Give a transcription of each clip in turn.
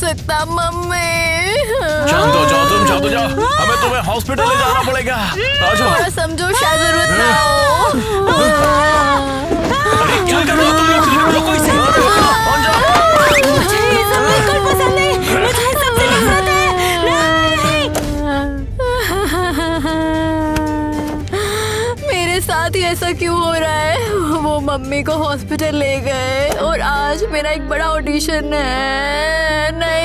सकता मम्मी। शांत हो जाओ, तुम शांत हो जाओ, हमें तुम्हें हॉस्पिटल ले जाना पड़ेगा। आ जाओ। थोड़ा समझो, शायद जरूरत ना हो। अरे क्या कर रहे हो तुम लोग? रुको इसे। आ जाओ। मुझे ये सब बिल्कुल पसंद नहीं, मुझे सबसे नफरत है। मेरे साथ ही ऐसा क्यों हो रहा है? वो मम्मी को हॉस्पिटल ले गए और आज मेरा एक बड़ा ऑडिशन है। नहीं।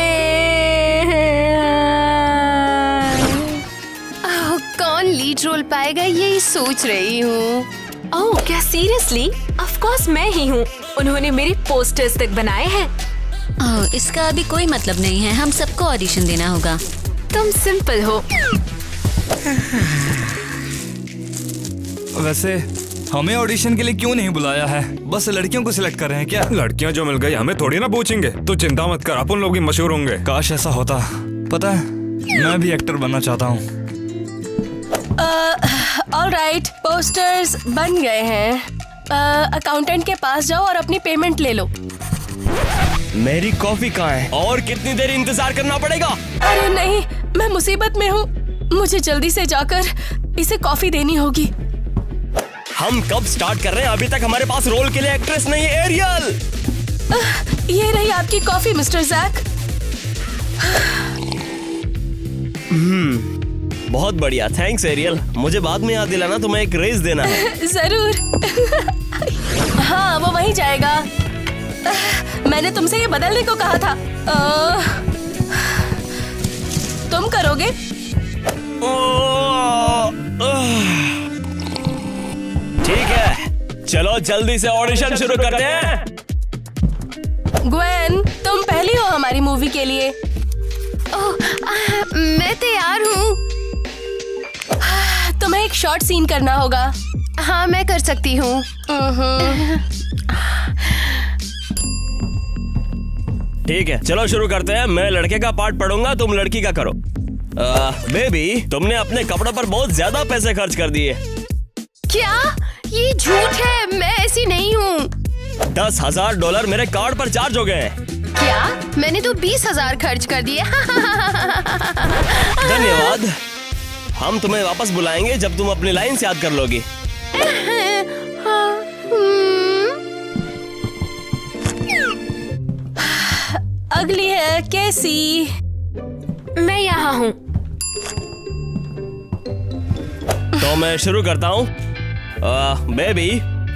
कौन लीड रोल पाएगा यही सोच रही हूँ। ओह क्या सीरियसली? ऑफ कोर्स मैं ही हूँ। उन्होंने मेरे पोस्टर्स तक बनाए हैं। ओह, इसका अभी कोई मतलब नहीं है, हम सबको ऑडिशन देना होगा। तुम सिंपल हो। वैसे हमें ऑडिशन के लिए क्यों नहीं बुलाया है? बस लड़कियों को सिलेक्ट कर रहे हैं क्या? लड़कियां जो मिल गई हमें थोड़ी ना पूछेंगे। तू चिंता मत कर, अपन लोग भी मशहूर होंगे। काश ऐसा होता। पता है मैं भी एक्टर बनना चाहता हूँ। ऑलराइट, पोस्टर्स बन गए हैं। अकाउंटेंट के पास जाओ और अपनी पेमेंट ले लो। मेरी कॉफी कहाँ है? और कितनी देर इंतजार करना पड़ेगा? अरे नहीं, मैं मुसीबत में हूँ। मुझे जल्दी से जाकर इसे कॉफी देनी होगी। हम कब स्टार्ट कर रहे हैं? अभी तक हमारे पास रोल के लिए एक्ट्रेस नहीं है। एरियल, ये रही आपकी कॉफी मिस्टर जैक। बहुत बढ़िया, थैंक्स एरियल। मुझे बाद में याद दिलाना, तुम्हें एक रेस देना है। जरूर। हाँ, वो वहीं जाएगा। मैंने तुमसे ये बदलने को कहा था। तुम करोगे? ठीक है, चलो जल्दी से ऑडिशन शुरू करते हैं। ग्वेन, तुम पहली हो हमारी मूवी के लिए। मैं तैयार हूँ। तुम्हें एक शॉर्ट सीन करना होगा। हाँ, मैं कर सकती हूँ। ठीक है, चलो शुरू करते हैं। मैं लड़के का पार्ट पढ़ूंगा, तुम लड़की का करो। बेबी, तुमने अपने कपड़ों पर बहुत ज्यादा पैसे खर्च कर दिए। क्या? ये झूठ है, मैं ऐसी नहीं हूँ। $10,000 मेरे कार्ड पर चार्ज हो गए। क्या? मैंने तो 20,000 खर्च कर दिए। धन्यवाद। हम तुम्हें वापस बुलाएंगे जब तुम अपनी लाइन्स याद कर लोगी। अगली है कैसी। मैं यहाँ हूँ। तो मैं शुरू करता हूँ। बेबी,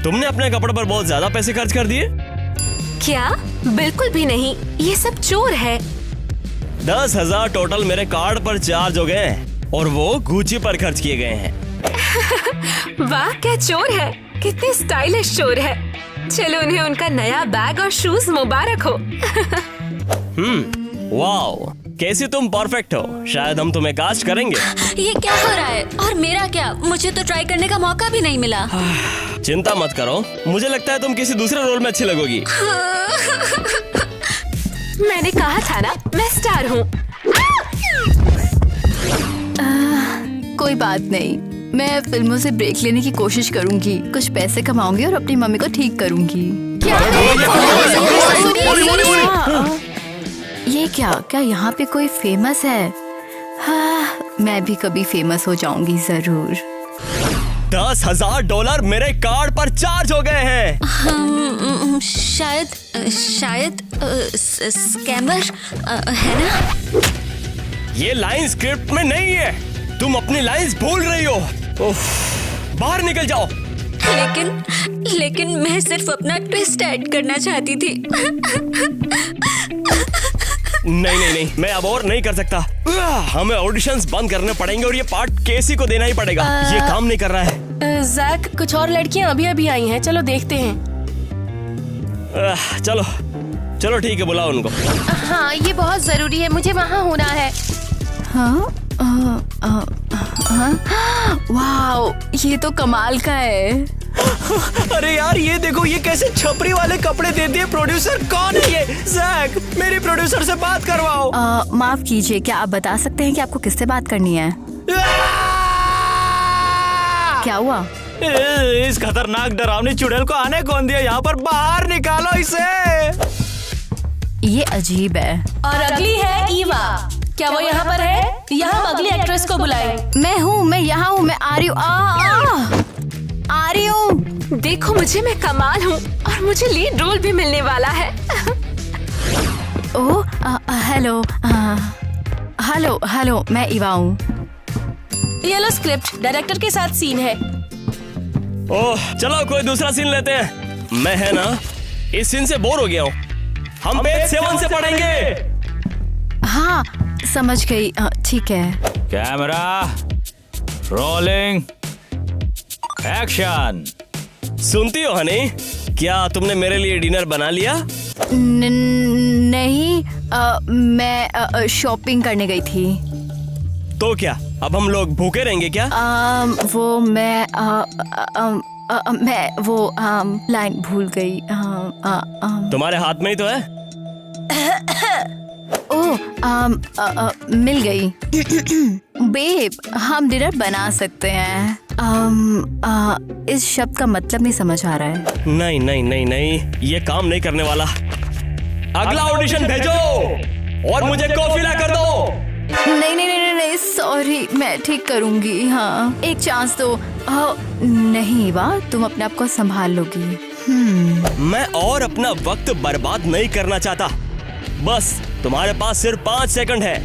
तुमने अपने कपड़ों पर बहुत ज्यादा पैसे खर्च कर दिए। क्या? बिल्कुल भी नहीं, ये सब चोर है। 10,000 टोटल मेरे कार्ड पर चार्ज हो गए हैं और वो गुची पर खर्च किए गए हैं। वाह क्या चोर है, कितने स्टाइलिश चोर है। चलो उन्हें उनका नया बैग और शूज मुबारक हो। वाओ, कैसी तुम परफेक्ट हो। शायद हम तुम्हें कास्ट करेंगे। ये क्या हो रहा है? और मेरा क्या? मुझे तो ट्राई करने का मौका भी नहीं मिला। चिंता मत करो, मुझे लगता है तुम किसी दूसरे रोल में अच्छी लगोगी। मैंने कहा था ना, मैं स्टार हूँ। कोई बात नहीं, मैं फिल्मों से ब्रेक लेने की कोशिश करूंगी। कुछ पैसे कमाऊंगी और अपनी मम्मी को ठीक करूंगी। ये क्या यहाँ पे कोई फेमस है? हाँ, मैं भी कभी फेमस हो जाऊंगी जरूर। $10,000 मेरे कार्ड पर चार्ज हो गए हैं। शायद स्कैमर है ना? ये लाइन स्क्रिप्ट में नहीं है। तुम अपनी लाइंस भूल रही हो। उफ, बाहर निकल जाओ। लेकिन मैं सिर्फ अपना ट्विस्ट ऐड करना चाहती थी। नहीं, मैं अब और नहीं कर सकता। हमें ऑडिशंस बंद करने पड़ेंगे और ये पार्ट केसी को देना ही पड़ेगा। ये काम नहीं कर रहा है। जैक, कुछ और लड़कियां अभी आई हैं, चलो देखते हैं। चलो ठीक है, बुलाओ उनको। हाँ, ये बहुत जरूरी है, मुझे वहाँ होना है। वाओ, ये तो कमाल का है। अरे यार ये देखो, ये कैसे छपरी वाले कपड़े दे दिए। प्रोड्यूसर कौन है ये? जैक, मेरी प्रोड्यूसर से बात करवाओ। माफ कीजिए, क्या आप बता सकते हैं कि आपको किससे बात करनी है? क्या हुआ? इस खतरनाक डरावनी चुड़ैल को आने कौन दिया यहाँ पर? बाहर निकालो इसे। ये अजीब है। और अगली है ईवा। क्या वो यहाँ पर है? यहाँ हम अगली एक्ट्रेस को बुलाएं। मैं हूँ, मैं यहाँ हूँ, मैं आ रही हूँ। आ रही हूँ। देखो मुझे, मैं कमाल हूँ और मुझे लीड रोल भी मिलने वाला है। ओह, हेलो, हेलो हेलो, मैं ईवा हूँ। ये लो स्क्रिप्ट, डायरेक्टर के साथ सीन है। ओह चलो कोई दूसरा सीन लेते हैं। मैं है ना इस सीन से बोर हो गया हूँ। हम पेज 7 से पढ़ेंगे। हाँ समझ गई, ठीक है। Camera rolling action. सुनती हो हनी, क्या तुमने मेरे लिए डिनर बना लिया? नहीं, मैं शॉपिंग करने गई थी। तो क्या अब हम लोग भूखे रहेंगे क्या? वो मैं वो लाइन भूल गई। तुम्हारे हाथ में ही तो है। ओह, मिल गई। बेब, हम डिनर बना सकते हैं। इस शब्द का मतलब नहीं समझ आ रहा है। नहीं नहीं नहीं नहीं, ये काम नहीं करने वाला। अगला ऑडिशन भेजो और मुझे कॉफी ला कर दो। नहीं नहीं नहीं नहीं, सॉरी, मैं ठीक करूंगी। हाँ, एक चांस दो। नहीं वाह, तुम अपने आप को संभाल लोगी। मैं और अपना वक्त बर्बाद नहीं करना चाहता। बस तुम्हारे पास सिर्फ 5 सेकंड है।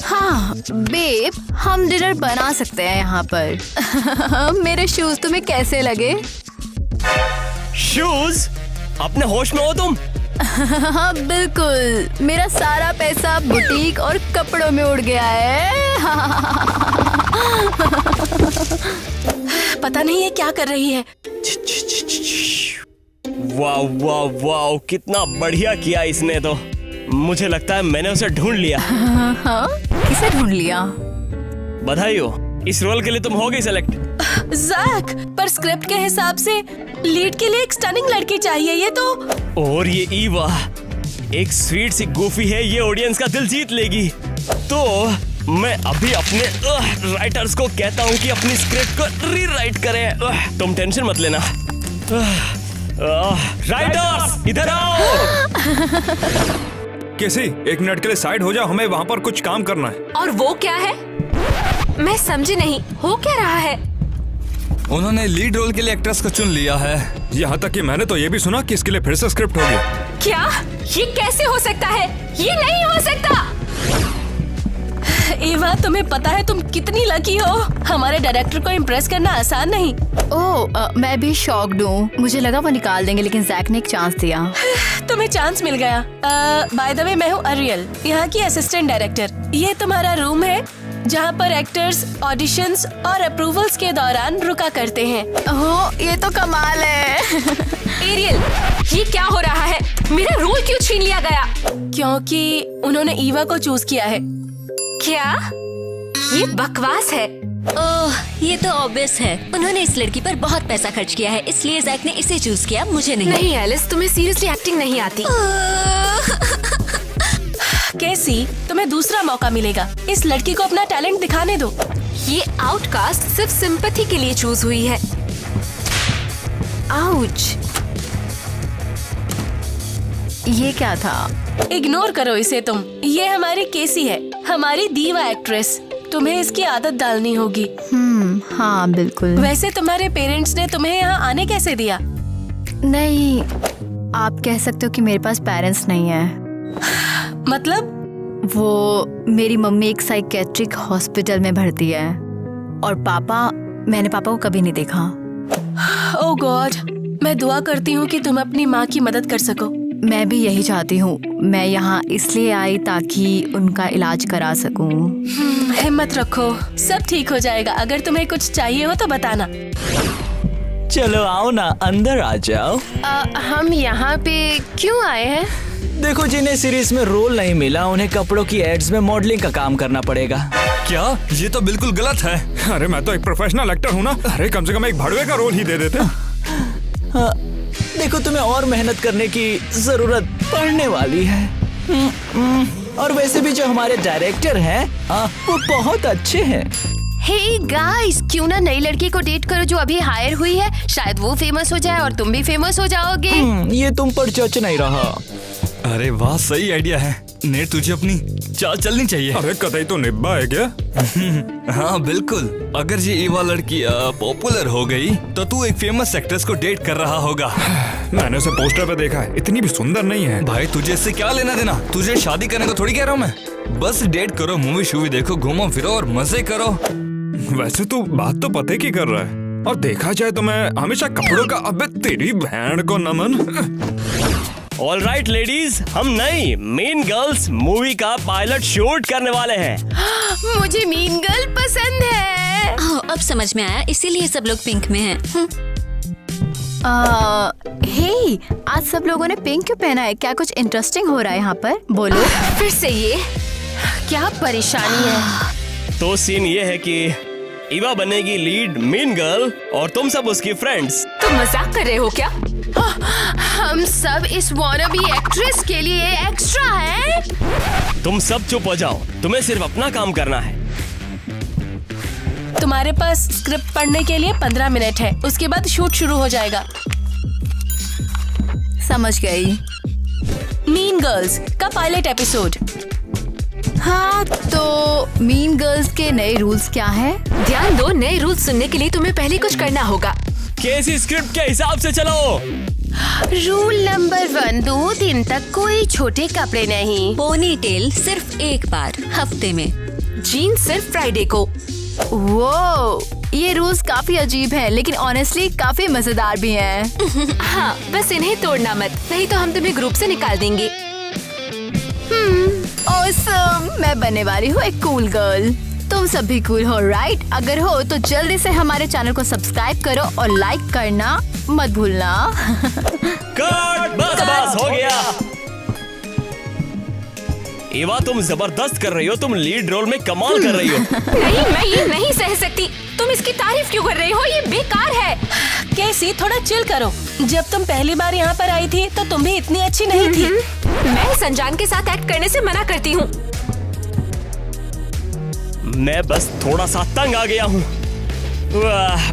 हाँ बेब, हम डिनर बना सकते हैं यहाँ पर। मेरे शूज तुम्हें कैसे लगे? शूज? अपने होश में हो तुम? हाँ बिल्कुल, मेरा सारा पैसा बुटीक और कपड़ों में उड़ गया है। पता नहीं ये क्या कर रही है। वाह वाह वाह, कितना बढ़िया किया इसने तो। मुझे लगता है मैंने उसे ढूंढ लिया। हाँ, किसे ढूंढ लिया? बधाई हो, इस रोल के लिए तुम हो गई सेलेक्ट। जैक, पर स्क्रिप्ट के हिसाब से लीड के लिए एक स्टनिंग लड़की चाहिए। ये तो और ये ईवा एक स्वीट सी गोफी है, ये ऑडियंस का दिल जीत लेगी। तो मैं अभी अपने राइटर्स को कहता हूँ कि अपनी स्क्रिप्ट को रीराइट करें। तुम टेंशन मत लेना। राइटर्स इधर आओ। कैसी, एक मिनट के लिए साइड हो जाओ, हमें वहाँ पर कुछ काम करना है। और वो क्या है? मैं समझी नहीं, हो क्या रहा है? उन्होंने लीड रोल के लिए एक्ट्रेस को चुन लिया है। यहाँ तक कि मैंने तो ये भी सुना कि इसके लिए फिर से स्क्रिप्ट होगी। क्या? ये कैसे हो सकता है? ये नहीं हो सकता। ईवा, तुम्हें पता है तुम कितनी लकी हो। हमारे डायरेक्टर को इम्प्रेस करना आसान नहीं। ओह, मैं भी शॉक्ड हूँ। मुझे लगा वो निकाल देंगे, लेकिन जैक ने एक चांस दिया। तुम्हें चांस मिल गया। बाय द वे, मैं हूँ अरियल, यहाँ की असिस्टेंट डायरेक्टर। ये तुम्हारा रूम है जहाँ पर एक्टर्स ऑडिशंस और अप्रूवल्स के दौरान रुका करते हैं। ओह, ये तो कमाल है। एरियल, ये क्या हो रहा है? मेरा रोल क्यों छीन लिया गया? क्योंकि उन्होंने ईवा को चूज किया है। क्या? ये बकवास है। ओह, ये तो ऑब्वियस है। उन्होंने इस लड़की पर बहुत पैसा खर्च किया है, इसलिए जैक ने इसे चूज किया, मुझे नहीं। नहीं एलिस, तुम्हें सीरियसली एक्टिंग नहीं आती। कैसी, तुम्हें दूसरा मौका मिलेगा। इस लड़की को अपना टैलेंट दिखाने दो। ये आउटकास्ट सिर्फ सिंपैथी के लिए चूज हुई है। आउच, ये क्या था? इग्नोर करो इसे तुम। ये हमारी केसी है, हमारी दीवा एक्ट्रेस। तुम्हें इसकी आदत डालनी होगी। हाँ बिल्कुल। वैसे तुम्हारे पेरेंट्स ने तुम्हें यहाँ आने कैसे दिया? नहीं, आप कह सकते हो कि मेरे पास पेरेंट्स नहीं है। मतलब? वो मेरी मम्मी एक साइकेट्रिक हॉस्पिटल में भर्ती है और मैंने पापा को कभी नहीं देखा। ओह गॉड, मैं दुआ करती हूँ कि तुम अपनी माँ की मदद कर सको। मैं भी यही चाहती हूँ। मैं यहाँ इसलिए आई ताकि उनका इलाज करा सकूँ। हिम्मत रखो, सब ठीक हो जाएगा। अगर तुम्हें कुछ चाहिए हो तो बताना। चलो आओ ना, अंदर आ जाओ। हम यहाँ पे क्यों आए हैं? देखो, जिन्हें सीरीज में रोल नहीं मिला उन्हें कपड़ों की एड्स में मॉडलिंग का काम करना पड़ेगा। क्या? ये तो बिल्कुल गलत है। अरे मैं तो एक प्रोफेशनल एक्टर हूँ ना। अरे कम से कम एक भड़वे का रोल ही दे देते। देखो, तुम्हें और मेहनत करने की जरूरत पड़ने वाली है। और वैसे भी जो हमारे डायरेक्टर हैं, वो बहुत अच्छे हैं। हे गाइस, क्यों ना नई लड़की को डेट करो जो अभी हायर हुई है। शायद वो फेमस हो जाए और तुम भी फेमस हो जाओगे। ये तुम पर जच नहीं रहा। अरे वाह, सही आइडिया है। नेट, तुझे अपनी चाल चलनी चाहिए। अरे कतई तो निब्बा है क्या? हाँ बिल्कुल। अगर ये ईवा लड़की पॉपुलर हो गई तो तू एक फेमस एक्ट्रेस को डेट कर रहा होगा। मैंने उसे पोस्टर पे देखा है, इतनी भी सुंदर नहीं है। भाई तुझे इससे क्या लेना देना? तुझे शादी करने को थोड़ी कह रहा हूँ मैं। बस डेट करो, मूवी शूवी देखो, घूमो फिरो और मजे करो। वैसे तू बात तो पते की कर रहा है, और देखा जाए तो मैं हमेशा कपड़ों का, अबे तेरी बहन को नमन। ऑल राइट लेडीज, हम नई मीन गर्ल्स मूवी का पायलट शूट करने वाले हैं। मुझे मीन गर्ल पसंद है। ओह, अब समझ में आया, इसीलिए सब लोग पिंक में हैं। हे, आज सब लोगों ने पिंक क्यों पहना है? क्या कुछ इंटरेस्टिंग हो रहा है यहाँ पर? बोलो। फिर से ये क्या परेशानी है? तो सीन ये है कि ईवा बनेगी लीड मीन गर्ल और तुम सब उसकी फ्रेंड्स। तुम मजाक कर रहे हो क्या? हम सब इस वानाबी एक्ट्रेस के लिए एक्स्ट्रा हैं। तुम सब चुप हो जाओ, तुम्हें सिर्फ अपना काम करना है। तुम्हारे पास स्क्रिप्ट पढ़ने के लिए 15 मिनट है, उसके बाद शूट शुरू हो जाएगा। समझ गई। मीन गर्ल्स का पायलट एपिसोड। हाँ, तो मीन गर्ल्स के नए रूल्स क्या हैं? ध्यान दो, नए रूल सुनने के लिए तुम्हें पहले कुछ करना होगा। कैसी स्क्रिप्ट के हिसाब से चलो। रूल नंबर 1, 2 दिन तक कोई छोटे कपड़े नहीं। पोनी टेल सिर्फ एक बार हफ्ते में। जीन्स सिर्फ फ्राइडे को। वो ये रूल्स काफी अजीब हैं, लेकिन ऑनेस्टली काफी मजेदार भी हैं। हाँ, बस इन्हें तोड़ना मत, नहीं तो हम तुम्हें ग्रुप से निकाल देंगे। ऑसम, मैं बनने वाली हूँ एक कूल गर्ल। तुम सब भी कूल हो, राइट? अगर हो तो जल्दी से हमारे चैनल को सब्सक्राइब करो और लाइक करना मत भूलना। कट, बस हो गया। ईवा, तुम जबरदस्त कर रही हो, तुम लीड रोल में कमाल कर रही हो। नहीं, मैं ये नहीं सह सकती। तुम इसकी तारीफ क्यों कर रही हो? ये बेकार है। कैसी, थोड़ा चिल करो। जब तुम पहली बार यहाँ पर आई थी तो तुम भी इतनी अच्छी नहीं थी। मैं संजान के साथ एक्ट करने से मना करती हूँ। मैं बस थोड़ा सा तंग आ गया हूँ।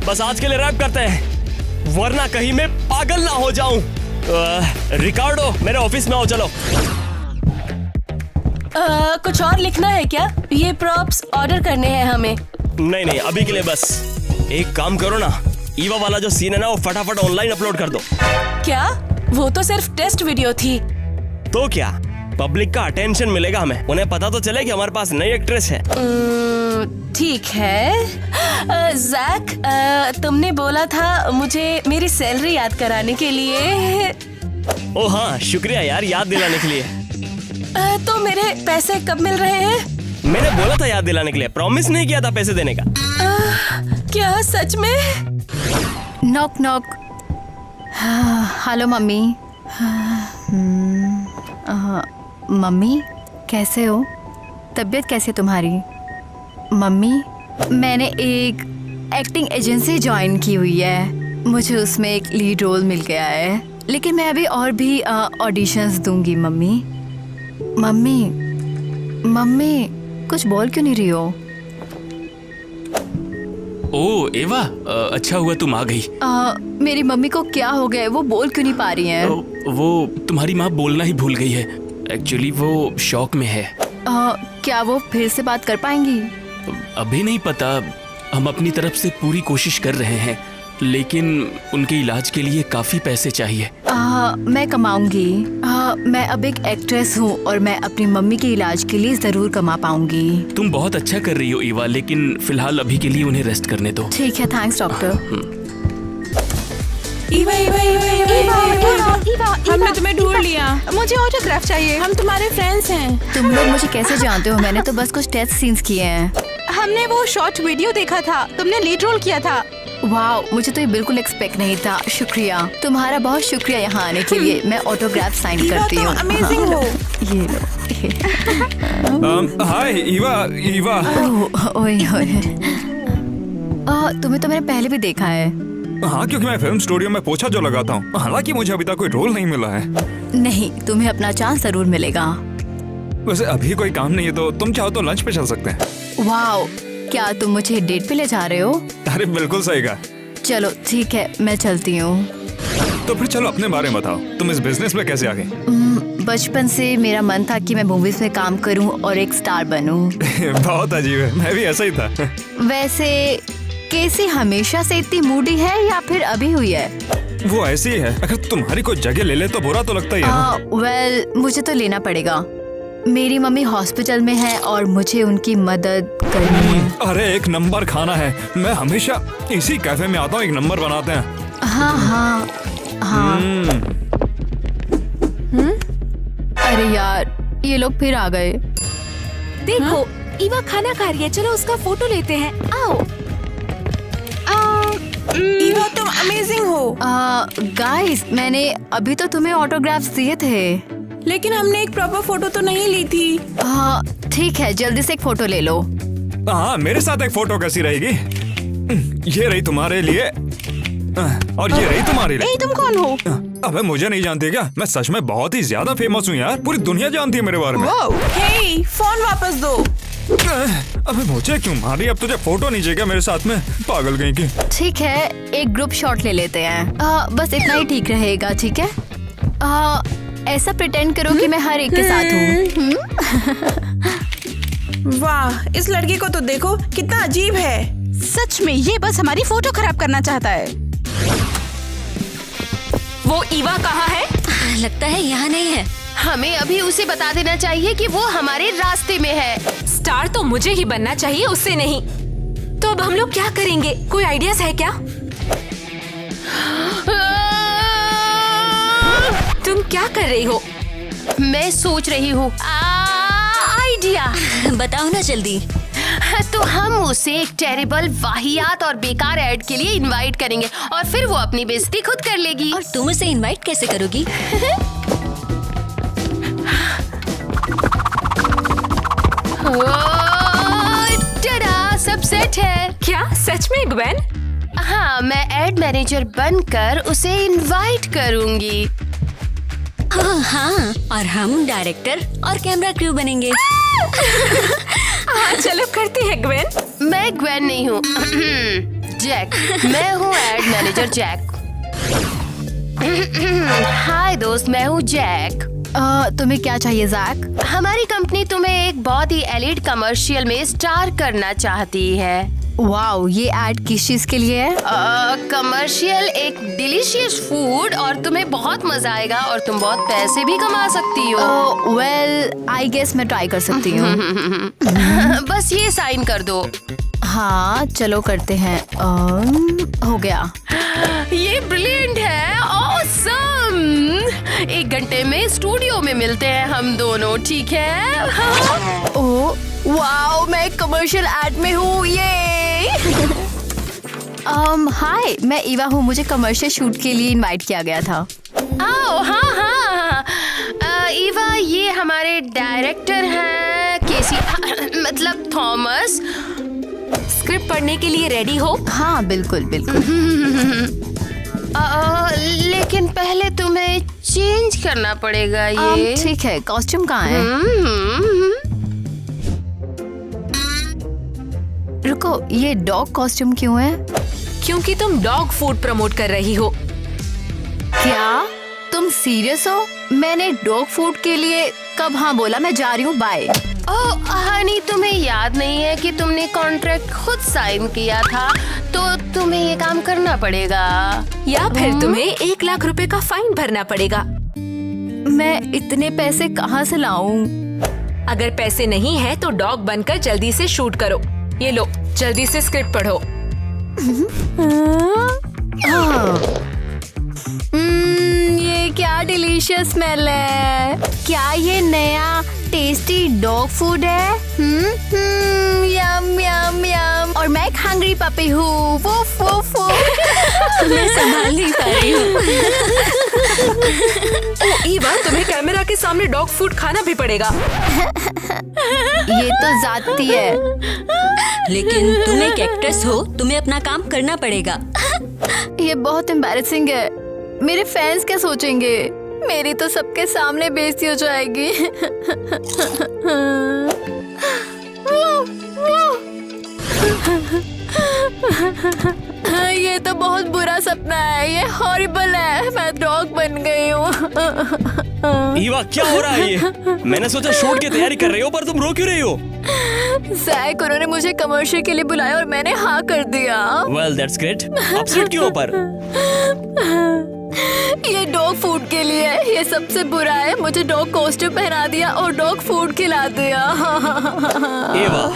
बस आज के लिए रैप करते हैं, वरना कहीं मैं पागल ना हो जाऊं। रिकार्डो, मेरे ऑफिस में आओ, चलो। कुछ और लिखना है क्या? ये प्रॉप्स ऑर्डर करने हैं हमें। नहीं, अभी के लिए बस। एक काम करो ना, ईवा वाला जो सीन है ना, वो फटाफट ऑनलाइन अपलोड कर दो। क्या? वो तो सिर्फ टेस्ट वीडियो थी। तो क्या, पब्लिक का अटेंशन मिलेगा हमें, उन्हें पता तो चले कि हमारे पास नई एक्ट्रेस है। ठीक है। जैक, तुमने बोला था मुझे मेरी सैलरी याद कराने के लिए। ओ हाँ, शुक्रिया यार, याद दिलाने के लिए। तो मेरे पैसे कब मिल रहे हैं? मैंने बोला था याद दिलाने के लिए, प्रॉमिस नहीं किया था पैसे देने का। क्या सच में? Knock knock. Hello mummy. Mummy, कैसे हो? तबीयत कैसी है तुम्हारी? मम्मी, मैंने एक एक्टिंग एजेंसी ज्वाइन की हुई है, मुझे उसमें एक लीड रोल मिल गया है, लेकिन मैं अभी और भी ऑडिशंस दूंगी। मम्मी कुछ बोल क्यों नहीं रही हो? ओ एवा, अच्छा हुआ तुम आ गई। मेरी मम्मी को क्या हो गया है? वो बोल क्यों नहीं पा रही हैं? वो तुम्हारी माँ बोलना ही भूल गई है। एक्चुअली वो शॉक में है। क्या वो फिर से बात कर पाएंगी? अभी नहीं पता, हम अपनी तरफ से पूरी कोशिश कर रहे हैं, लेकिन उनके इलाज के लिए काफी पैसे चाहिए। मैं कमाऊंगी। मैं अब एक एक्ट्रेस हूँ और मैं अपनी मम्मी के इलाज के लिए जरूर कमा पाऊंगी। तुम बहुत अच्छा कर रही हो ईवा, लेकिन फिलहाल अभी के लिए उन्हें रेस्ट करने दो। ठीक है, थैंक्स डॉक्टर। हमने तुम्हें ढूंढ लिया। मुझे ऑटोग्राफ चाहिए। हम तुम्हारे फ्रेंड्स हैं। तुम लोग मुझे कैसे जानते हो? मैंने तो बस कुछ टेस्ट सीन्स किए हैं। हमने वो शॉर्ट वीडियो देखा था, तुमने लीड रोल किया था। वाओ, मुझे तो ये बिल्कुल एक्सपेक्ट नहीं था। शुक्रिया, तुम्हारा बहुत शुक्रिया यहाँ आने के लिए। मैं ऑटोग्राफ साइन करती हूँ। अमेजिंग हो। ये लो। हाय ईवा। तुम्हें तो मैंने पहले भी देखा है। हाँ, क्योंकि मैं फिल्म स्टूडियो में पोछा जो लगाता हूँ। हालांकि मुझे अभी तक कोई रोल नहीं मिला है। नहीं, तुम्हें अपना चांस जरूर मिलेगा। वैसे अभी कोई काम नहीं है, तो तुम चाहो तो लंच पे चल सकते हैं। वाओ, क्या तुम मुझे डेट पे ले जा रहे हो? अरे बिल्कुल सही कहा। चलो ठीक है, मैं चलती हूँ। तो फिर चलो अपने बारे में बताओ, तुम इस बिजनेस में कैसे आ गई? बचपन से मेरा मन था कि मैं मूवीज में काम करूं और एक स्टार बनूं। बहुत अजीब है, मैं भी ऐसा ही था। वैसे केसी हमेशा से इतनी मूडी है या फिर अभी हुई है? वो ऐसी ही है, अगर तुम्हारी कोई जगह ले ले तो बुरा तो लगता ही है ना। वेल मुझे तो लेना पड़ेगा। मेरी मम्मी हॉस्पिटल में है और मुझे उनकी मदद करनी है। अरे एक नंबर खाना है, मैं हमेशा इसी कैफे में आता हूँ, एक नंबर बनाते हैं। हाँ हाँ हाँ। अरे यार ये लोग फिर आ गए। देखो ईवा खाना खा रही है, चलो उसका फोटो लेते हैं, आओ। ईवा तुम अमेजिंग हो। गाइस मैंने अभी तो तुम्हें ऑटोग्राफ्स दिए थे, लेकिन हमने एक प्रॉपर फोटो तो नहीं ली थी। ठीक है जल्दी से एक फोटो ले लो। हाँ मेरे साथ एक फोटो कैसी रहेगी? ये रही तुम्हारे लिए और ये रही तुम्हारे लिए। तुम कौन हो? अबे मुझे नहीं जानती क्या? मैं सच में बहुत ही ज्यादा फेमस हूँ यार, पूरी दुनिया जानती है मेरे बारे में। हे, फोन वापस दो। अबे मुझे क्यों मारी? अब तुझे फोटो नहीं चाहिए क्या मेरे साथ में? पागल कहीं की। ठीक है एक ग्रुप शॉट ले लेते हैं। बस इतना ही ठीक रहेगा, ठीक है? ऐसा प्रिटेंड करो कि मैं हर एक के साथ हूँ। वाह, इस लड़के को तो देखो कितना अजीब है। सच में ये बस हमारी फोटो खराब करना चाहता है। वो ईवा कहाँ है? लगता है यहाँ नहीं है। हमें अभी उसे बता देना चाहिए कि वो हमारे रास्ते में है। स्टार तो मुझे ही बनना चाहिए, उससे नहीं। तो अब हम लोग क्या करेंगे? कोई आइडियाज है क्या? तुम क्या कर रही हो? मैं सोच रही हूँ आइडिया। बताओ ना जल्दी। तो हम उसे एक टेरिबल वाहियात और बेकार ऐड के लिए इनवाइट करेंगे और फिर वो अपनी बेइज्जती खुद कर लेगी। और तुम उसे इनवाइट कैसे करोगी? टडा, सब सेट है। क्या सच में ग्वेन? हाँ मैं एड मैनेजर बनकर उसे इनवाइट करूंगी। हाँ, और हम डायरेक्टर और कैमरा क्रू बनेंगे। हाँ चलो करते हैं ग्वेन। मैं ग्वेन नहीं हूँ जैक, मैं हूँ एड मैनेजर जैक। हाय दोस्त, मैं हूँ जैक। तुम्हें क्या चाहिए जैक? हमारी कंपनी तुम्हें एक बहुत ही एलिट कमर्शियल में स्टार करना चाहती है। वाओ, ये ऐड किस चीज के लिए है? कमर्शियल एक डिलीशियस फूड और तुम्हें बहुत मजा आएगा और तुम बहुत पैसे भी कमा सकती हो। वेल आई गेस मैं ट्राई कर सकती हूँ। बस ये साइन कर दो। हाँ चलो करते हैं। हो गया। ये ब्रिलियंट है, ऑसम। 1 घंटे में स्टूडियो में मिलते हैं हम दोनों, ठीक है? ओह वाओ, मैं कमर्शियल एड में हूँ, ये। हाय, मैं ईवा हूँ, मुझे कमर्शियल शूट के लिए इनवाइट किया गया था। आओ, हाँ। ईवा ये हमारे डायरेक्टर हैं केसी, मतलब थॉमस। स्क्रिप्ट पढ़ने के लिए रेडी हो? हाँ बिल्कुल बिल्कुल। लेकिन पहले तुम्हें चेंज करना पड़ेगा ये। ठीक है, कॉस्ट्यूम कहाँ है? रुको, ये डॉग कॉस्ट्यूम क्यों है? क्योंकि तुम डॉग फूड प्रमोट कर रही हो। क्या तुम सीरियस हो? मैंने डॉग फूड के लिए कब हाँ बोला? मैं जा रही हूँ, बाय। ओह हनी, तुम्हें याद नहीं है कि तुमने कॉन्ट्रैक्ट खुद साइन किया था, तो तुम्हें ये काम करना पड़ेगा। या फिर तुम्हें 1 लाख रुपए का फाइन भरना पड़ेगा। मैं इतने पैसे कहाँ से लाऊं? अगर पैसे नहीं है तो डॉग बनकर जल्दी से शूट करो। ये लो, जल्दी से स्क्रिप्ट पढ़ो। ये क्या डिलीशियस स्मेल है। क्या ये नया टेस्टी डॉग फूड है? यम यम यम। और मैं एक हंग्री पपी हूँ। Woof woof woof. मैं संभाल नहीं पा रही हूँ। ओह ईवा, तुम्हें कैमरा के सामने डॉग फूड खाना भी पड़ेगा। ये तो जाती है। लेकिन तुम एक एक्ट्रेस हो, तुम्हें अपना काम करना पड़ेगा। ये बहुत एम्बैरेसिंग है। मेरे फैंस क्या सोचेंगे? मेरी तो सबके सामने बेइज्जती हो जाएगी। ये तो बहुत बुरा सपना है। ये हॉरिबल है। मैं डॉग बन गई हूँ। ईवा क्या हो रहा है ये? मैंने सोचा शूट की तैयारी कर रही हो, पर तुम रो क्यों रही हो? जैक, उन्होंने मुझे कमर्शियल के लिए बुलाया और मैंने हाँ कर दिया। Well, that's great. अपसेट क्यों हो पर? ये डॉग फूड के लिए है। ये सबसे बुरा है। मुझे डॉग कॉस्ट्यूम पहना दिया और डॉग फूड खिला दिया। ईवा,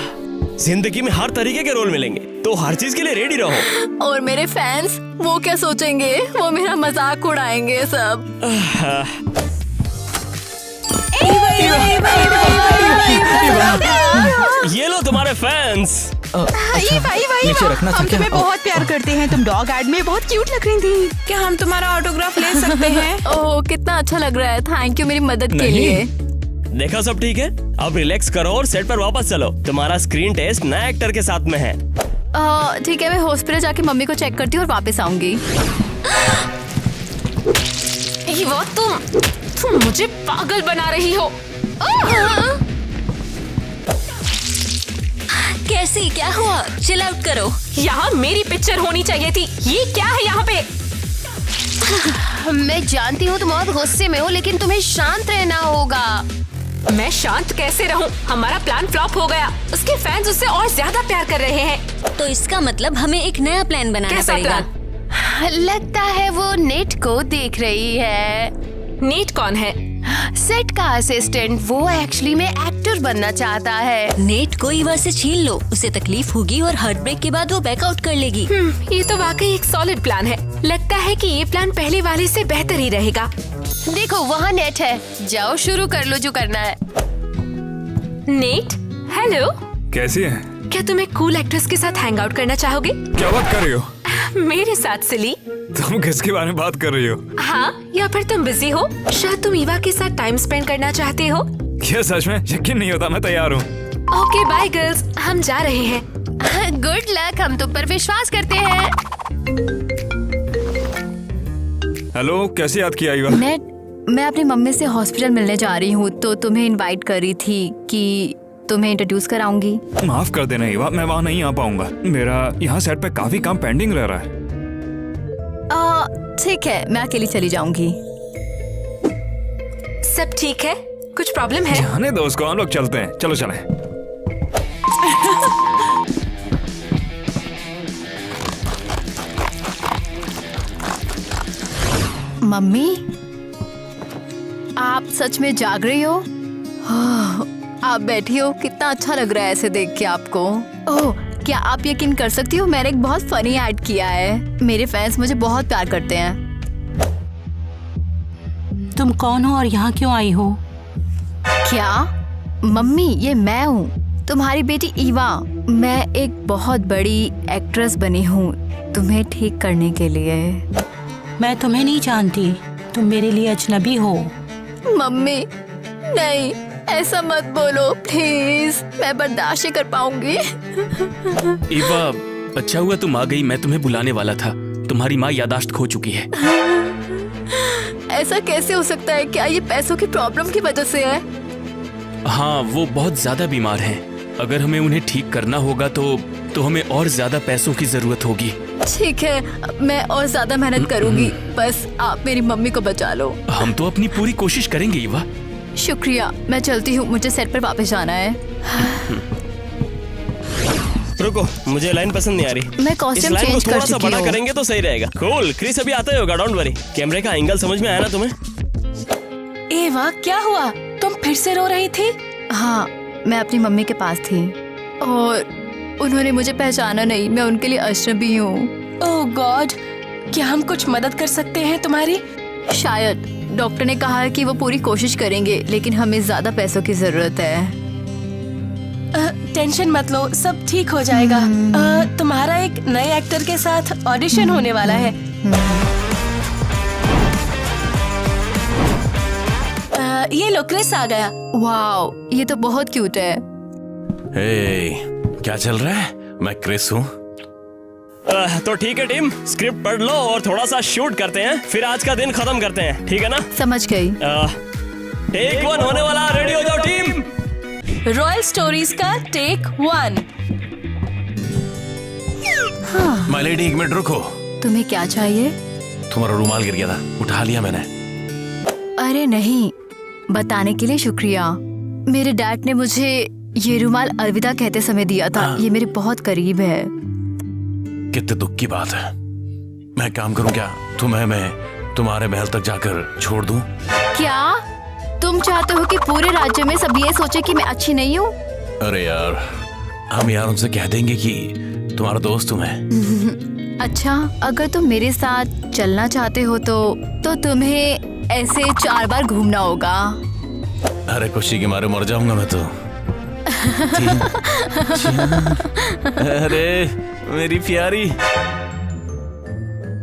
जिंदगी में हर तरीके के रोल मिलेंगे, तो हर चीज के लिए रेडी रहो। और मेरे फैंस वो क्या सोचेंगे? वो मेरा मजाक उड़ाएंगे सब। ये लो तुम्हारे फैंस। नीचे रखना हम था क्या? तुम्हें बहुत प्यार करते हैं। तुम डॉग एड में बहुत क्यूट लग रही थी। क्या हम तुम्हारा ऑटोग्राफ ले सकते हैं? ओह, कितना अच्छा लग रहा है। थैंक यू मेरी मदद के नहीं। लिए। देखा सब ठीक है? अब रिलैक्स करो और सेट पर वापस चलो। तुम्हारा स्क्रीन टेस्ट नए एक्टर के साथ में है। ठीक है, मैं हॉस्पिटल जाके मम्मी को चेक करती हूँ और वापस आऊंगी। ईवा, तुम मुझे पागल बना रही हो। कैसी, क्या हुआ? चिल आउट करो। यहाँ मेरी पिक्चर होनी चाहिए थी। ये क्या है यहाँ पे? मैं जानती हूँ तुम बहुत गुस्से में हो, लेकिन तुम्हें शांत रहना होगा। मैं शांत कैसे रहूं? हमारा प्लान फ्लॉप हो गया। उसके फैंस उससे और ज्यादा प्यार कर रहे हैं। तो इसका मतलब हमें एक नया प्लान बनाना कैसा पड़ेगा। प्लान? लगता है वो नेट को देख रही है। नीट कौन है? सेट का असिस्टेंट। वो एक्चुअली में एक्टर बनना चाहता है। नेट को ईवा से छीन लो, उसे तकलीफ होगी और हार्ट ब्रेक के बाद वो बैकआउट कर लेगी। ये तो वाकई एक सॉलिड प्लान है। लगता है कि ये प्लान पहले वाले से बेहतर ही रहेगा। देखो वहाँ नेट है। जाओ शुरू कर लो जो करना है। Net, hello. कैसी है? क्या तुम एक कूल एक्ट्रेस के साथ हैंग आउट करना चाहोगे? क्या बात कर रही हो? मेरे साथ सिली। तुम किसके बारे में बात कर रही हो? हाँ, या फिर तुम बिजी हो? शायद तुम ईवा के साथ टाइम स्पेंड करना चाहते हो। क्या सच में? यकीन नहीं होता। मैं तैयार हूँ। ओके बाय गर्ल्स, हम जा रहे हैं। गुड लक, हम तुम पर विश्वास करते हैं। हेलो, कैसे याद किया ईवा? मैं अपनी मम्मी से हॉस्पिटल मिलने जा रही हूँ, तो तुम्हें इनवाइट कर रही थी कि तुम्हें इंट्रोड्यूस कराऊंगी। माफ कर देना ईवा, मैं वहाँ नहीं आ पाऊंगा। मेरा यहाँ सेट पे काफी काम पेंडिंग रह रहा है। ठीक है, मैं अकेली चली जाऊंगी। सब ठीक है? कुछ प्रॉब्लम है? जाने दो उसको, हम लोग चलते हैं। चलो चलें। मम्मी, आप सच में जाग रही हो? आप बैठी हो। कितना अच्छा लग रहा है ऐसे देख के आपको। ओह, क्या आप यकीन कर सकती हो, मैंने एक बहुत फनी ऐड किया है। मेरे फैंस मुझे बहुत प्यार करते हैं। तुम कौन हो और यहाँ क्यों आई हो? क्या? मम्मी, ये मैं हूँ, तुम्हारी बेटी ईवा। मैं एक बहुत बड़ी एक्ट्रेस बनी हूँ तुम्हें ठीक करने के लिए। मैं तुम्हें नहीं जानती। तुम मेरे लिए अजनबी हो। मम्मी, नहीं, ऐसा मत बोलो प्लीज। मैं बर्दाश्त नहीं कर पाऊंगी। ईवा, अच्छा हुआ तुम आ गई। मैं तुम्हें बुलाने वाला था। तुम्हारी माँ यादाश्त खो चुकी है। ऐसा कैसे हो सकता है? क्या ये पैसों की प्रॉब्लम की वजह से है? हाँ, वो बहुत ज्यादा बीमार हैं। अगर हमें उन्हें ठीक करना होगा तो हमें और ज्यादा पैसों की जरूरत होगी। ठीक है, मैं और ज्यादा मेहनत करूंगी। बस आप मेरी मम्मी को बचा लो। हम तो अपनी पूरी कोशिश करेंगे ईवा। शुक्रिया, मैं चलती हूँ। मुझे सेट पर वापस जाना है। रुको, मुझे लाइन पसंद नहीं आ रही। मैं इस कॉस्ट्यूम लाइन को चेंज कर थोड़ा सा चुकी बड़ा हूँ। करेंगे तो सही रहेगा। कूल, क्रिस अभी आता ही होगा, डोंट वरी। कैमरे का एंगल समझ में आया ना तुम्हें? एवा, क्या हुआ? तुम फिर से रो रही थी? हाँ, मैं अपनी मम्मी के पास थी और उन्होंने मुझे पहचाना नहीं। मैं उनके लिए अजनबी हूँ। ओह गॉड, क्या हम कुछ मदद कर सकते हैं तुम्हारी? शायद। डॉक्टर ने कहा है कि वो पूरी कोशिश करेंगे, लेकिन हमें ज्यादा पैसों की जरूरत है। टेंशन मत लो, सब ठीक हो जाएगा। तुम्हारा एक नए एक्टर के साथ ऑडिशन होने वाला है। ये लो, क्रिस आ गया। वाओ, ये तो बहुत क्यूट है। हे, क्या चल रहा है? मैं क्रिस हूँ। तो ठीक है टीम, स्क्रिप्ट पढ़ लो और थोड़ा सा शूट करते हैं, फिर आज का दिन खत्म करते हैं, ठीक है ना? समझ गई। टेक 1 होने वाला, रेडी हो जाओ टीम। रॉयल स्टोरीज का टेक 1। माय लेडी, एक मिनट रुको। तुम्हें क्या चाहिए? तुम्हारा रुमाल गिर गया था, उठा लिया मैंने। अरे नहीं, बताने के लिए शुक्रिया। मेरे डैड ने मुझे ये रुमाल अलविदा कहते समय दिया था। ये मेरे बहुत करीब है। कितने दुख की बात है। मैं काम करूं क्या? तुम्हें मैं तुम्हारे महल तक जाकर छोड़ दूं? क्या तुम चाहते हो कि पूरे राज्य में सब ये सोचे कि मैं अच्छी नहीं हूँ? अरे यार, हम यार उनसे कह देंगे कि तुम्हारा दोस्त हूं मैं। अच्छा, अगर तुम मेरे साथ चलना चाहते हो तो तुम्हें ऐसे 4 बार घूमना होगा। अरे खुशी के मारे मर जाऊंगा मैं तो। अरे मेरी प्यारी,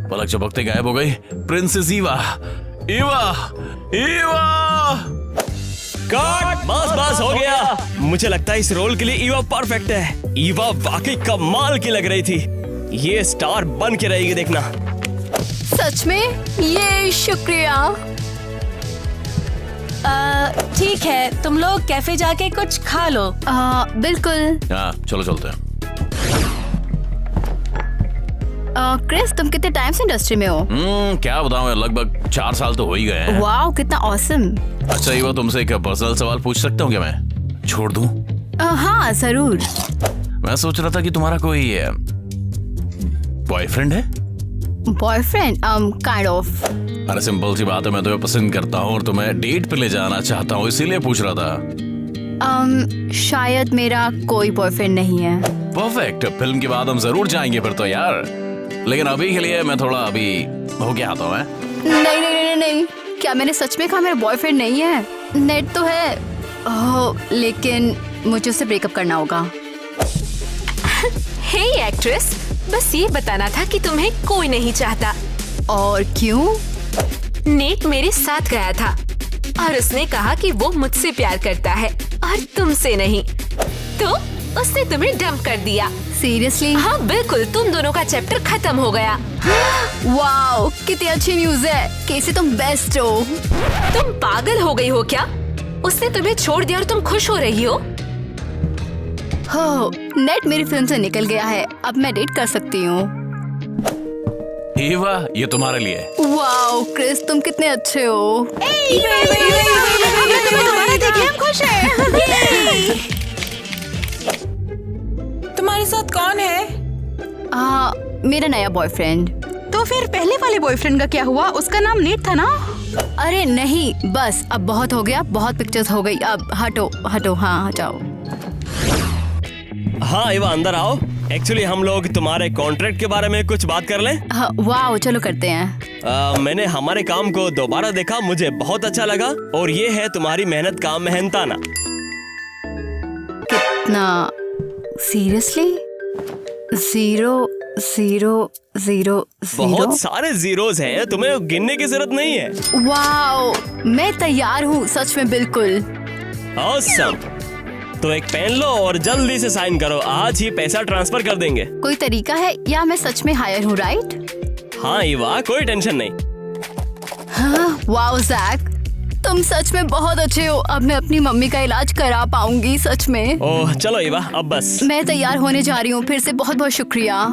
पलक झपकते गायब हो गई। प्रिंसेस ईवा, ईवा, ईवा। कट, बस हो गया। मुझे लगता है इस रोल के लिए ईवा परफेक्ट है। ईवा वाकई कमाल की लग रही थी। ये स्टार बन के रहेगी, देखना। सच में? ये शुक्रिया। ठीक है, तुम लोग कैफे जाके कुछ खा लो। बिल्कुल। हाँ, चलो चलते हैं। क्रिस, तुम कितने टाइम से इंडस्ट्री में हो? क्या बताऊं, लगभग 4 साल तो हो ही गए हैं। वाओ, कितना ऑसम। अच्छा ईवा, तुमसे एक पर्सनल सवाल पूछ सकता हूँ क्या मैं? छोड़ दूं? हाँ जरूर। मैं सोच रहा था कि तुम्हारा कोई बॉयफ्रेंड है? बॉयफ्रेंड? Kind of. अरे सिंपल सी बात है, मैं तुम्हें पसंद करता हूँ और तुम्हें डेट पे ले जाना चाहता हूँ, इसीलिए पूछ रहा था। शायद मेरा कोई बॉयफ्रेंड नहीं है। परफेक्ट, फिल्म के बाद हम जरूर जाएंगे फिर तो यार। लेकिन अभी के लिए मैं थोड़ा अभी होके आता हूँ। नहीं, क्या मैंने सच में कहा मेरा बॉयफ्रेंड नहीं है? नेट तो है। लेकिन मुझे उससे ब्रेकअप करना होगा। हे एक्ट्रेस, बस ये बताना था कि तुम्हें कोई नहीं चाहता। और क्यों? नेट मेरे साथ गया था और उसने कहा कि वो मुझसे प्यार करता है और तुमसे नहीं, तो उसने तुम्हें डंप कर दिया। सीरियसली? हाँ बिल्कुल, तुम दोनों का चैप्टर खत्म हो गया। वाओ, कितनी अच्छी न्यूज है। कैसे तुम बेस्ट हो। तुम पागल हो गई हो क्या? उसने तुम्हें छोड़ दिया और तुम खुश हो रही हो? नेट मेरी फिल्म से निकल गया है, अब मैं डेट कर सकती हूँ। ईवा, ये तुम्हारे लिए। वाओ क्रिस, तुम कितने अच्छे हो। हम खुश हैं। तुम्हारे साथ कौन है? मेरा नया बॉयफ्रेंड। तो फिर पहले वाले बॉयफ्रेंड का क्या हुआ? उसका नाम नेट था ना? अरे नहीं, बस अब बहुत हो गया, बहुत पिक्चर्स हो गई, अब हटो। हाँ जाओ। हाँ ईवा, अंदर आओ। एक्चुअली हम लोग तुम्हारे कॉन्ट्रैक्ट के बारे में कुछ बात कर लें। वाओ, चलो करते हैं। मैंने हमारे काम को दोबारा देखा, मुझे बहुत अच्छा लगा और ये है तुम्हारी मेहनत का मेहनताना। कितना? सीरियसली? 0 0 0 बहुत सारे जीरोस हैं, तुम्हें गिनने की जरूरत नहीं है। वाओ, मैं तैयार हूँ सच में, बिल्कुल। ऑसम। तो एक पेन लो और जल्दी से साइन करो, आज ही पैसा ट्रांसफर कर देंगे। कोई तरीका है या मैं सच में हायर हूँ, राइट? हाँ ईवा, कोई टेंशन नहीं। हाँ, वाओ जैक, तुम सच में बहुत अच्छे हो। अब मैं अपनी मम्मी का इलाज करा पाऊंगी, सच में। ओह चलो ईवा, अब बस। मैं तैयार होने जा रही हूँ, फिर से बहुत बहुत शुक्रिया।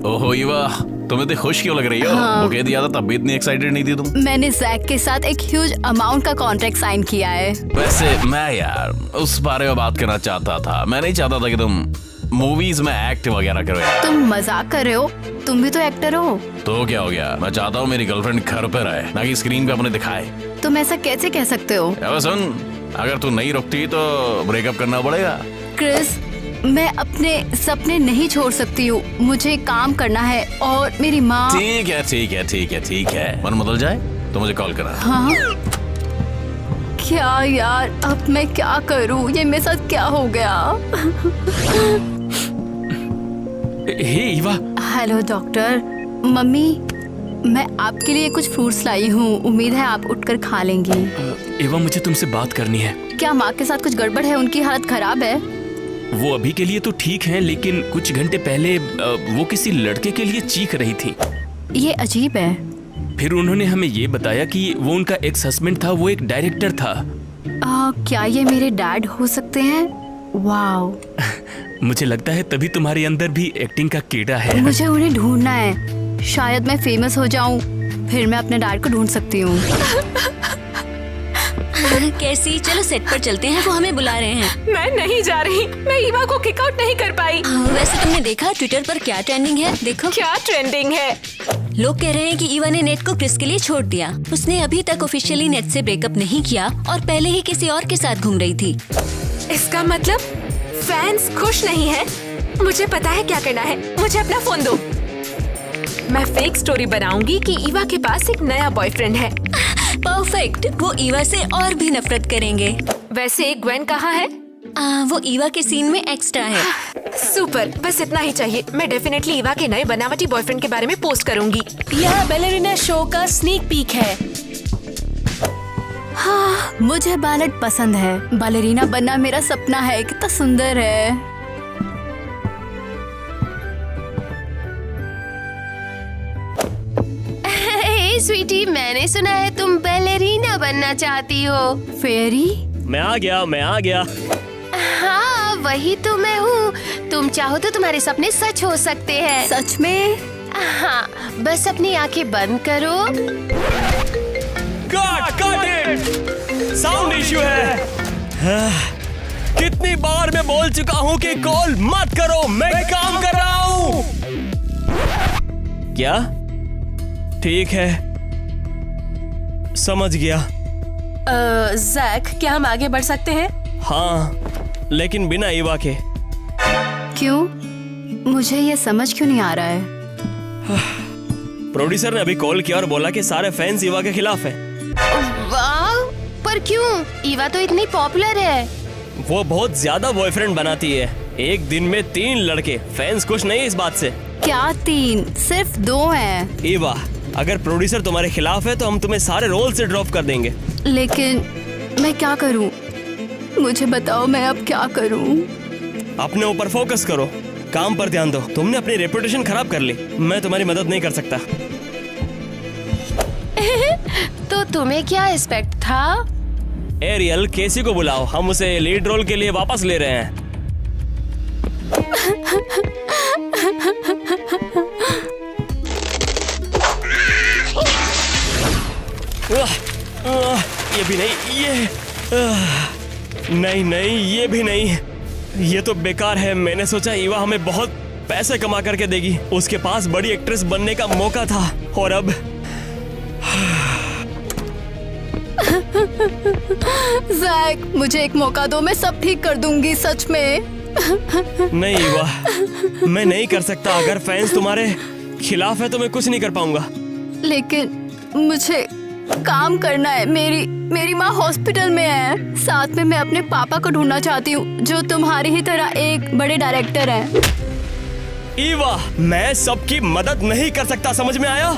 ओहो ईवा, तुम इतनी खुश क्यों लग रही हो? वो कह दिया था तब भी इतनी एक्साइटेड नहीं थी तुम। मैंने जैक के साथ एक ह्यूज अमाउंट का कॉन्ट्रैक्ट साइन किया है। वैसे मैं यार उस बारे में बात करना चाहता था। मैं नहीं चाहता था कि तुम मूवीज में एक्ट वगैरह करो यार। तुम मजाक कर रहे हो? तुम भी तो एक्टर हो। तो क्या हो गया? मैं चाहता हूँ मेरी गर्लफ्रेंड घर पे रहे, ना कि स्क्रीन पे अपने दिखाए। तुम ऐसा कैसे कह सकते हो? अब सुन, अगर तू नहीं रुकती तो ब्रेकअप करना पड़ेगा। क्रिस, मैं अपने सपने नहीं छोड़ सकती हूँ, मुझे काम करना है और मेरी माँ। ठीक है। मन बदल जाए तो मुझे कॉल करा। हाँ? क्या यार, अब मैं क्या करूँ? ये मेरे साथ क्या हो गया? Hey Eva. Hello doctor. Mummy, मैं आपके लिए कुछ फ्रूट्स लाई हूँ, उम्मीद है आप उठकर खा लेंगी। ईवा, मुझे तुमसे बात करनी है। क्या माँ के साथ कुछ गड़बड़ है? उनकी हालत खराब है। वो अभी के लिए तो ठीक है, लेकिन कुछ घंटे पहले वो किसी लड़के के लिए चीख रही थी। ये अजीब है। फिर उन्होंने हमें ये बताया कि वो उनका एक्स हस्बैंड था, वो एक डायरेक्टर था। क्या ये मेरे डैड हो सकते हैं? वाओ। मुझे लगता है तभी तुम्हारे अंदर भी एक्टिंग का कीड़ा है। मुझे उन्हें ढूंढना है, शायद मैं फेमस हो जाऊं, फिर मैं अपने डैड को ढूंढ सकती हूँ। कैसी, चलो सेट पर चलते हैं, वो हमें बुला रहे हैं। मैं नहीं जा रही, मैं ईवा को किक आउट नहीं कर पाई। वैसे तुमने देखा ट्विटर पर क्या ट्रेंडिंग है? देखो क्या ट्रेंडिंग है। लोग कह रहे हैं कि ईवा ने नेट को क्रिस के लिए छोड़ दिया। उसने अभी तक ऑफिशियली नेट से ब्रेकअप नहीं किया और पहले ही किसी और के साथ घूम रही थी। इसका मतलब फैंस खुश नहीं है। मुझे पता है क्या करना है, मुझे अपना फोन दो। मैं फेक स्टोरी बनाऊंगी कि ईवा के पास एक नया बॉयफ्रेंड है। परफेक्ट, वो ईवा से और भी नफरत करेंगे। वैसे ग्वेन कहाँ है? वो ईवा के सीन में एक्स्ट्रा है। सुपर, बस इतना ही चाहिए। मैं डेफिनेटली ईवा के नए बनावटी बॉयफ्रेंड के बारे में पोस्ट करूंगी। यहाँ बैलेरिना शो का स्नीक पीक है। हाँ, मुझे बैलेट पसंद है। बैलेरिना बनना मेरा सपना है। कितना सुंदर है। स्वीटी, मैंने सुना है तुम बैलेरिना बनना चाहती हो। फेरी? मैं आ गया। हाँ, वही तो मैं हूँ। तुम चाहो तो तुम्हारे सपने सच हो सकते हैं। सच में? हाँ, बस अपनी आंखें बंद करो। Cut it! साउंड इशू है। कितनी बार मैं बोल चुका हूँ कि कॉल मत करो, मैं काम कर रहा हूँ। क्या? ठीक है, समझ गया। जैक, क्या हम आगे बढ़ सकते हैं? हाँ, लेकिन बिना ईवा के। क्यों? मुझे ये समझ क्यों नहीं आ रहा है। प्रोड्यूसर ने अभी कॉल किया और बोला कि सारे फैंस ईवा के खिलाफ हैं। वाह, पर क्यों? ईवा तो इतनी पॉपुलर है। वो बहुत ज्यादा बॉयफ्रेंड बनाती है। एक दिन में 3 लड़के। फैंस खुश नहीं इस बात से। क्या 3? सिर्फ 2 हैं। ईवा, अगर प्रोड्यूसर तुम्हारे खिलाफ है तो हम तुम्हें सारे रोल से ड्रॉप कर देंगे। लेकिन मैं क्या करूं? मुझे बताओ, मैं अब क्या करूं? अपने ऊपर फोकस करो, काम पर ध्यान दो। तुमने अपनी रेपुटेशन खराब कर ली। मैं तुम्हारी मदद नहीं कर सकता। तो तुम्हें क्या एक्सपेक्ट था? एरियल, केसी को बुलाओ, हम उसे लीड रोल के लिए वापस ले रहे हैं। ये भी नहीं, नहीं, ये भी नहीं। ये तो बेकार है। मैंने सोचा ईवा हमें बहुत पैसे कमा करके देगी। उसके पास बड़ी एक्ट्रेस बनने का मौका था और अब जैक, मुझे एक मौका दो, मैं सब ठीक कर दूंगी, सच में। नहीं ईवा, मैं नहीं कर सकता। अगर फैंस तुम्हारे खिलाफ है तो मैं कुछ नहीं कर पाऊंगा। लेकिन मुझे काम करना है। मेरी माँ हॉस्पिटल में है। साथ में मैं अपने पापा को ढूंढना चाहती हूँ, जो तुम्हारी ही तरह एक बड़े डायरेक्टर हैं। ईवा, मैं सबकी मदद नहीं कर सकता, समझ में आया?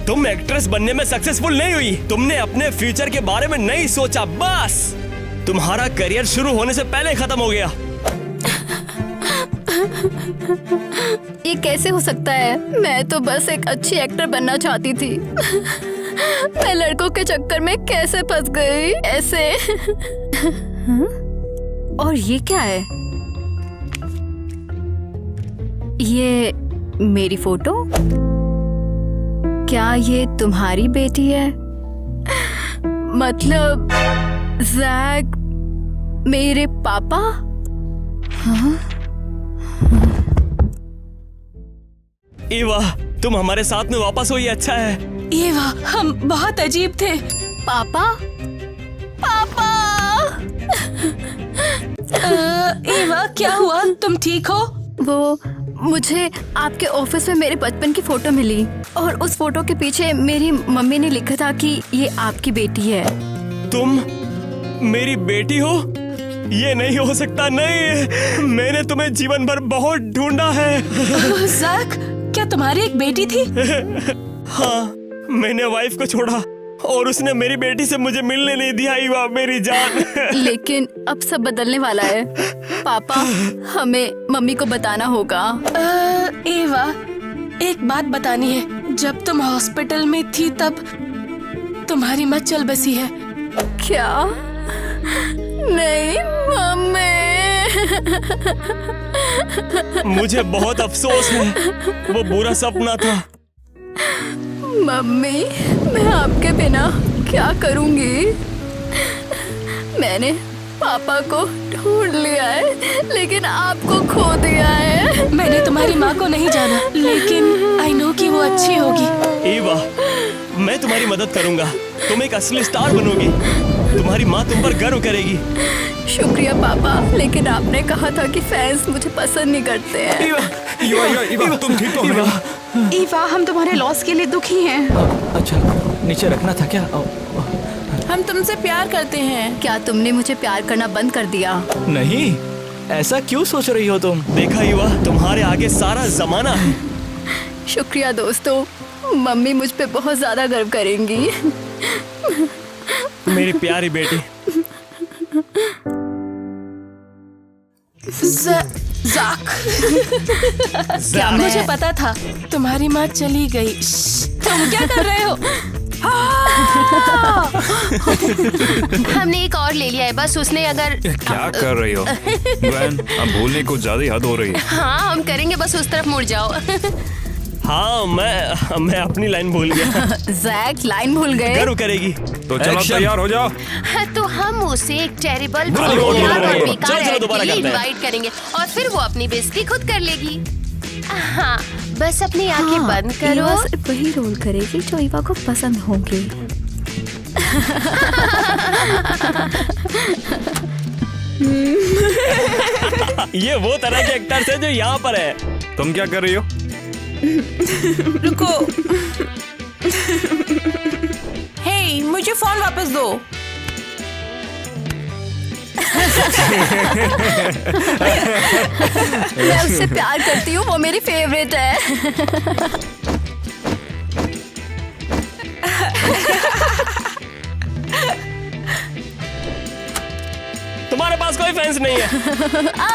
तुम एक्ट्रेस बनने में सक्सेसफुल नहीं हुई। तुमने अपने फ्यूचर के बारे में नहीं सोचा। बस तुम्हारा करियर शुरू होने से पहले खत्म हो गया। ये कैसे हो सकता है? मैं तो बस एक अच्छी एक्टर बनना चाहती थी। मैं लड़कों के चक्कर में कैसे फंस गई ऐसे। और ये क्या है? ये मेरी फोटो? क्या ये तुम्हारी बेटी है? मतलब जैक मेरे पापा? हाँ? ईवा, तुम हमारे साथ में वापस हो, ये अच्छा है। ईवा, हम बहुत अजीब थे। पापा? पापा! ईवा, क्या हुआ? तुम ठीक हो? वो मुझे आपके ऑफिस में मेरे बचपन की फोटो मिली और उस फोटो के पीछे मेरी मम्मी ने लिखा था कि ये आपकी बेटी है। तुम मेरी बेटी हो? ये नहीं हो सकता। नहीं, मैंने तुम्हें जीवन भर बहुत ढूंढा है। जैक, क्या तुम्हारी एक बेटी थी? हाँ, मैंने वाइफ को छोड़ा और उसने मेरी बेटी से मुझे मिलने नहीं दिया। ईवा मेरी जान। लेकिन अब सब बदलने वाला है। पापा, हमें मम्मी को बताना होगा। ईवा, एक बात बतानी है। जब तुम हॉस्पिटल में थी तब तुम्हारी माँ चल बसी है। क्या? नहीं मम्मी। मुझे बहुत अफसोस है। वो बुरा सपना था। मम्मी, मैं आपके बिना क्या करूंगी? मैंने पापा को ढूंढ लिया है, लेकिन आपको खो दिया है। मैंने तुम्हारी माँ को नहीं जाना, लेकिन आई नो कि वो अच्छी होगी। ईवा, मैं तुम्हारी मदद करूंगा। तुम एक असली स्टार बनोगी। तुम्हारी माँ तुम पर गर्व करेगी। शुक्रिया पापा, लेकिन आपने कहा था कि फैंस मुझे पसंद नहीं करते हैं। ईवा, तुम ठीक तो हो? ईवा, हम तुम्हारे लॉस के लिए दुखी हैं। अच्छा, नीचे रखना था क्या? हम तुमसे प्यार करते हैं। क्या तुमने मुझे प्यार करना बंद कर दिया? नहीं, ऐसा क्यों सोच रही हो तुम? देखा ईवा, तुम्हारे आगे सारा जमाना है। शुक्रिया दोस्तों, मम्मी मुझ पे बहुत ज्यादा गर्व करेंगी। मेरी प्यारी बेटी। जाक, क्या मुझे पता था तुम्हारी माँ चली गई। तुम क्या कर रहे हो? हमने एक और ले लिया है, बस उसने अगर क्या कर रही हो ग्वेन? अब भूलने को ज्यादा ही हद हो रही है। हाँ हम करेंगे, बस उस तरफ मुड़ जाओ। हाँ, मैं अपनी लाइन भूल गया। जैक, लाइन भूल गए? गर्व करेगी। तो चलो तैयार हो जाओ। तो हम उसे एक टेरिबल चलो, और चलो, बेकार चलो, ऐड दोबारा के लिए करते हैं। इनवाइट करेंगे और फिर वो अपनी बेइज्जती खुद कर लेगी। हाँ, बस अपनी आंखें बंद करो। ईवा सिर्फ वही रोल करेगी जो ईवा को पसंद होंगे। ये वो तरह के एक्टर्स हैं जो यहाँ पर है। तुम क्या कर रही हो? रुको। हे, मुझे फोन वापस दो। मैं उससे प्यार करती हूँ, वो मेरी फेवरेट है। तुम्हारे पास कोई फैंस नहीं है। आ!